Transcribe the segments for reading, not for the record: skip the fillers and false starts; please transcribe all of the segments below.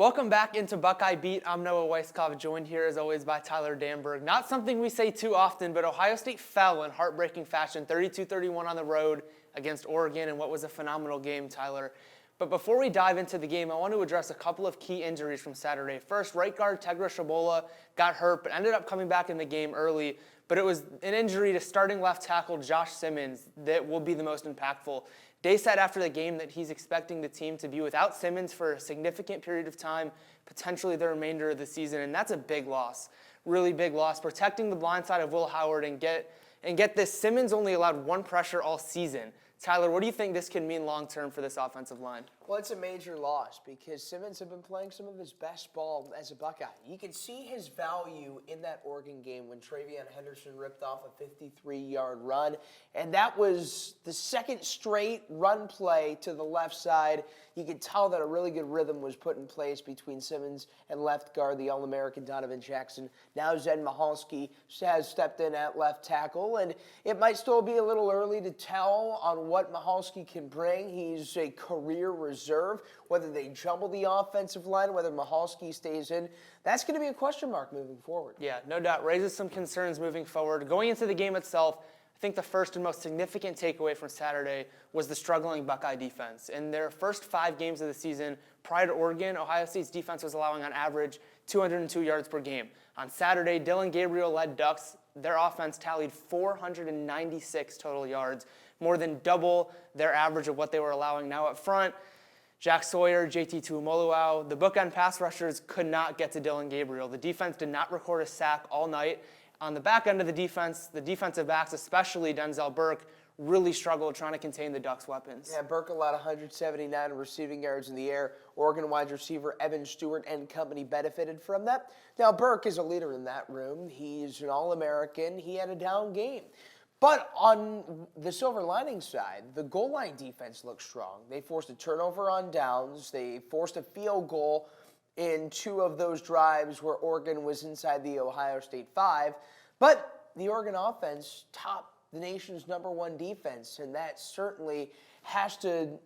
Welcome back into Buckeye Beat. I'm Noah Weiskopf, joined here as always by Tyler Danburg. Not something we say too often, but Ohio State fell in heartbreaking fashion, 32-31 on the road against Oregon in what was a phenomenal game, Tyler. But before we dive into the game, I want to address a couple of key injuries from Saturday. First, right guard Tegra Shabola got hurt, but ended up coming back in the game early. But it was an injury to starting left tackle Josh Simmons that will be the most impactful. Day said after the game that he's expecting the team to be without Simmons for a significant period of time, potentially the remainder of the season, and that's a big loss, really big loss. Protecting the blind side of Will Howard and get this, Simmons only allowed one pressure all season. Tyler, what do you think this can mean long-term for this offensive line? Well, it's a major loss because Simmons had been playing some of his best ball as a Buckeye. You can see his value in that Oregon game when Travion Henderson ripped off a 53-yard run, and that was the second straight run play to the left side. You could tell that a really good rhythm was put in place between Simmons and left guard, the All-American Donovan Jackson. Now Zed Michalski has stepped in at left tackle, and it might still be a little early to tell on what Michalski can bring. He's a career reserve. Whether they jumble the offensive line, whether Michalski stays in, that's going to be a question mark moving forward. Yeah, no doubt. Raises some concerns moving forward. Going into the game itself, I think the first and most significant takeaway from Saturday was the struggling Buckeye defense. In their first 5 games of the season, prior to Oregon, Ohio State's defense was allowing on average 202 yards per game. On Saturday, Dillon Gabriel-led Ducks, their offense tallied 496 total yards, more than double their average of what they were allowing. Now up front, Jack Sawyer, JT Tuimoloau, the bookend pass rushers could not get to Dillon Gabriel. The defense did not record a sack all night. On the back end of the defensive backs, especially Denzel Burke, really struggled trying to contain the Ducks' weapons. Yeah, Burke allowed 179 receiving yards in the air. Oregon wide receiver Evan Stewart and company benefited from that. Now, Burke is a leader in that room. He's an All-American. He had a down game. But on the silver lining side, the goal line defense looked strong. They forced a turnover on downs. They forced a field goal in 2 of those drives where Oregon was inside the Ohio State 5. But the Oregon offense topped the nation's #1 defense, and that certainly has to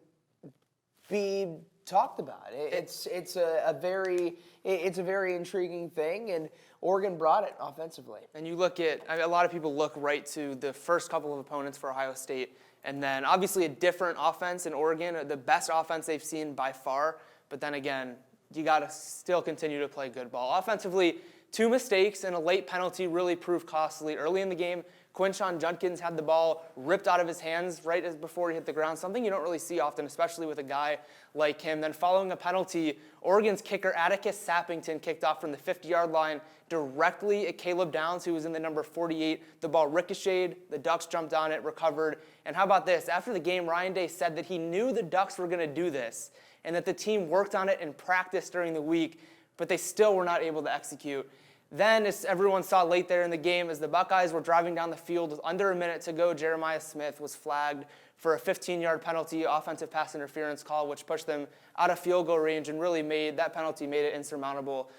be talked about. It's a very intriguing thing, and Oregon brought it offensively. And you look at, a lot of people look right to the first couple of opponents for Ohio State, and then obviously a different offense in Oregon, the best offense they've seen by far, but then again, you got to still continue to play good ball. Offensively, 2 mistakes and a late penalty really proved costly. Early in the game, Quinshon Judkins had the ball ripped out of his hands right as before he hit the ground, something you don't really see often, especially with a guy like him. Then following a penalty, Oregon's kicker Atticus Sappington kicked off from the 50-yard line directly at Caleb Downs, who was in the number 48. The ball ricocheted, the Ducks jumped on it, recovered. And how about this? After the game, Ryan Day said that he knew the Ducks were going to do this and that the team worked on it in practice during the week, but they still were not able to execute. Then, as everyone saw late there in the game, as the Buckeyes were driving down the field with under a minute to go, Jeremiah Smith was flagged for a 15-yard penalty, offensive pass interference call, which pushed them out of field goal range and really made it insurmountable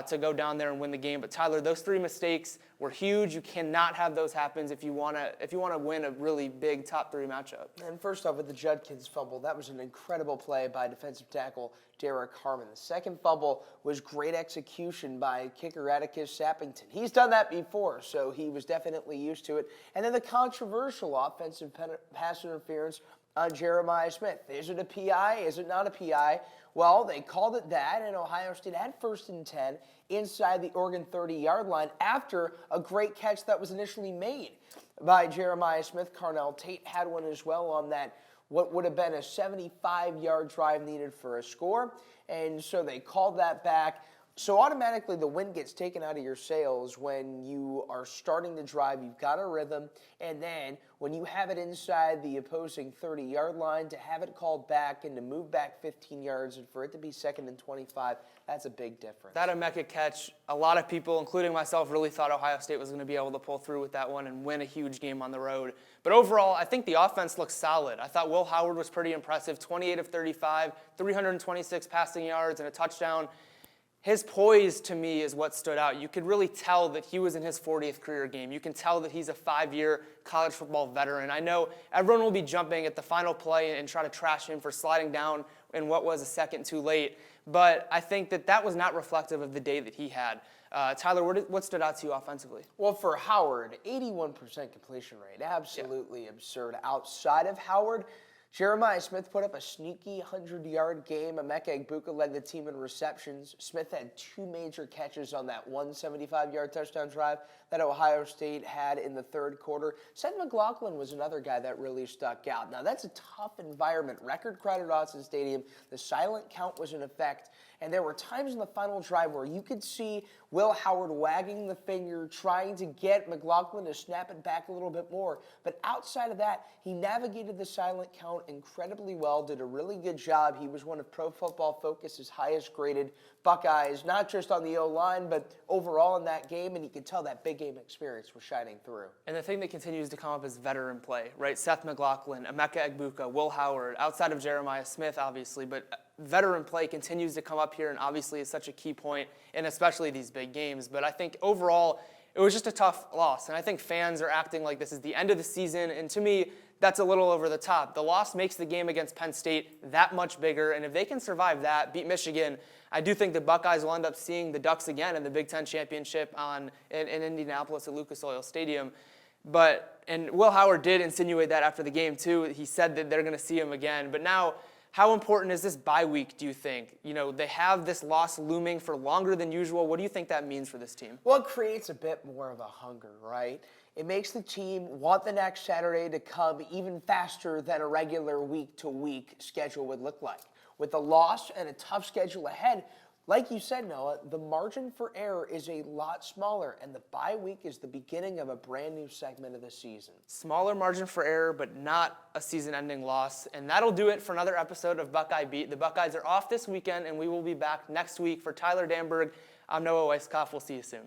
to go down there and win the game. But Tyler, those 3 mistakes were huge. You cannot have those happen if you want to win a really big top 3 matchup. And first off, with the Judkins fumble, that was an incredible play by defensive tackle Derek Harmon. The second fumble was great execution by kicker Atticus Sappington. He's done that before, so he was definitely used to it. And then the controversial offensive pass interference on Jeremiah Smith. Is it a PI? Is it not a PI? Well, they called it that, and Ohio State had 1st and 10 inside the Oregon 30-yard line after a great catch that was initially made by Jeremiah Smith. Carnell Tate had one as well on that, what would have been a 75-yard drive needed for a score, and so they called that back. So automatically the wind gets taken out of your sails when you are starting to drive. You've got a rhythm, and then when you have it inside the opposing 30-yard line, to have it called back and to move back 15 yards and for it to be 2nd and 25, that's a big difference. That Emeka catch, a lot of people, including myself, really thought Ohio State was going to be able to pull through with that one and win a huge game on the road. But overall, I think the offense looks solid. I thought Will Howard was pretty impressive, 28 of 35, 326 passing yards and a touchdown. His poise, to me, is what stood out. You could really tell that he was in his 40th career game. You can tell that he's a 5-year college football veteran. I know everyone will be jumping at the final play and try to trash him for sliding down in what was a second too late. But I think that was not reflective of the day that he had. Tyler, what stood out to you offensively? Well, for Howard, 81% completion rate, absolutely absurd. Outside of Howard, Jeremiah Smith put up a sneaky 100-yard game. Emeka Egbuka led the team in receptions. Smith had 2 major catches on that 175-yard touchdown drive that Ohio State had in the third quarter. Seth McLaughlin was another guy that really stuck out. Now, that's a tough environment. Record crowd at Austin Stadium. The silent count was in effect. And there were times in the final drive where you could see Will Howard wagging the finger, trying to get McLaughlin to snap it back a little bit more. But outside of that, he navigated the silent count incredibly well, did a really good job. He was one of Pro Football Focus's highest graded Buckeyes, not just on the O-line, but overall in that game. And you could tell that big game experience was shining through. And the thing that continues to come up is veteran play, right? Seth McLaughlin, Emeka Egbuka, Will Howard, outside of Jeremiah Smith, obviously, but veteran play continues to come up here, and obviously is such a key point, and especially these big games. But I think overall, it was just a tough loss, and I think fans are acting like this is the end of the season, and to me, that's a little over the top. The loss makes the game against Penn State that much bigger, and if they can survive that, beat Michigan, I do think the Buckeyes will end up seeing the Ducks again in the Big Ten Championship in Indianapolis at Lucas Oil Stadium. And Will Howard did insinuate that after the game, too. He said that they're going to see him again. But now, how important is this bye week, do you think? You know, they have this loss looming for longer than usual. What do you think that means for this team? Well, it creates a bit more of a hunger, right? It makes the team want the next Saturday to come even faster than a regular week-to-week schedule would look like. With the loss and a tough schedule ahead, like you said, Noah, the margin for error is a lot smaller, and the bye week is the beginning of a brand new segment of the season. Smaller margin for error, but not a season-ending loss. And that'll do it for another episode of Buckeye Beat. The Buckeyes are off this weekend, and we will be back next week. For Tyler Danburg, I'm Noah Weiskopf. We'll see you soon.